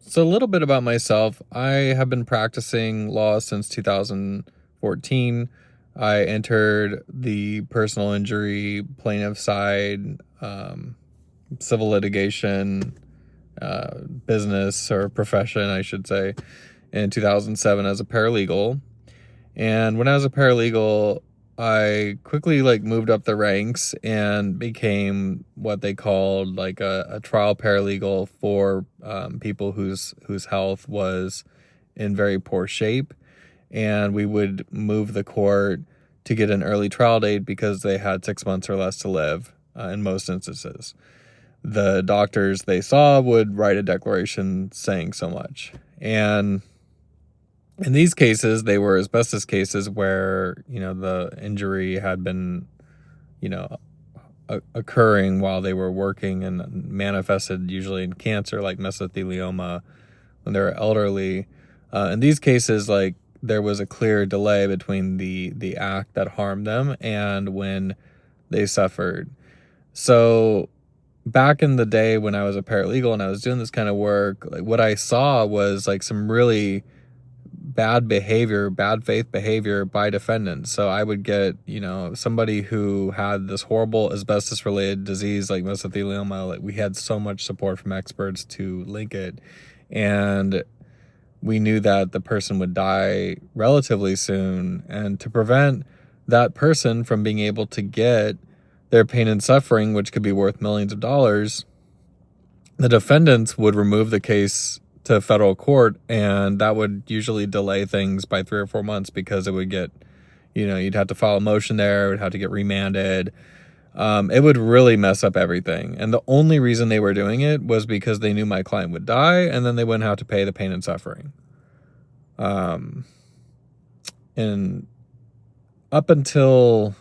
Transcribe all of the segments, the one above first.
So, a little bit about myself. I have been practicing law since 2014. I entered the personal injury plaintiff side, civil litigation, business or profession, I should say, in 2007 as a paralegal. And when I was a paralegal, I quickly moved up the ranks and became what they called a trial paralegal for people whose health was in very poor shape. And we would move the court to get an early trial date because they had 6 months or less to live in most instances. The doctors they saw would write a declaration saying so much. And in these cases, they were asbestos cases where, the injury had been, you know, occurring while they were working and manifested usually in cancer like mesothelioma when they were elderly. In these cases, there was a clear delay between the act that harmed them and when they suffered. So back in the day when I was a paralegal and I was doing this kind of work, what I saw was some really bad faith behavior by defendants. So I would get, somebody who had this horrible asbestos related disease like mesothelioma. We had so much support from experts to link it. And we knew that the person would die relatively soon. And to prevent that person from being able to get their pain and suffering, which could be worth millions of dollars, the defendants would remove the case to federal court, and that would usually delay things by 3 or 4 months because it would get, you'd have to file a motion there, it would have to get remanded. It would really mess up everything. And the only reason they were doing it was because they knew my client would die, and then they wouldn't have to pay the pain and suffering. And up until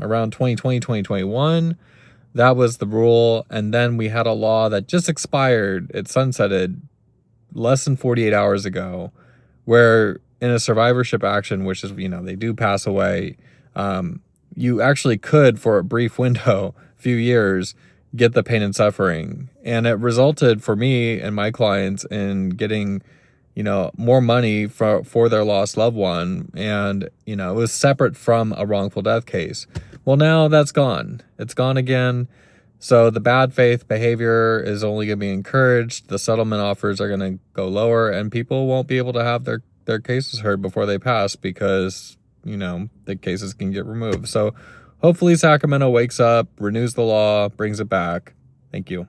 around 2020, 2021, that was the rule. And then we had a law that just expired. It sunsetted less than 48 hours ago, where in a survivorship action, which is, they do pass away, you actually could, for a brief window, few years, get the pain and suffering. And it resulted for me and my clients in getting, more money for their lost loved one. And, it was separate from a wrongful death case. Well, now that's gone. It's gone again. So the bad faith behavior is only going to be encouraged. The settlement offers are going to go lower, and people won't be able to have their cases heard before they pass because, the cases can get removed. So hopefully Sacramento wakes up, renews the law, brings it back. Thank you.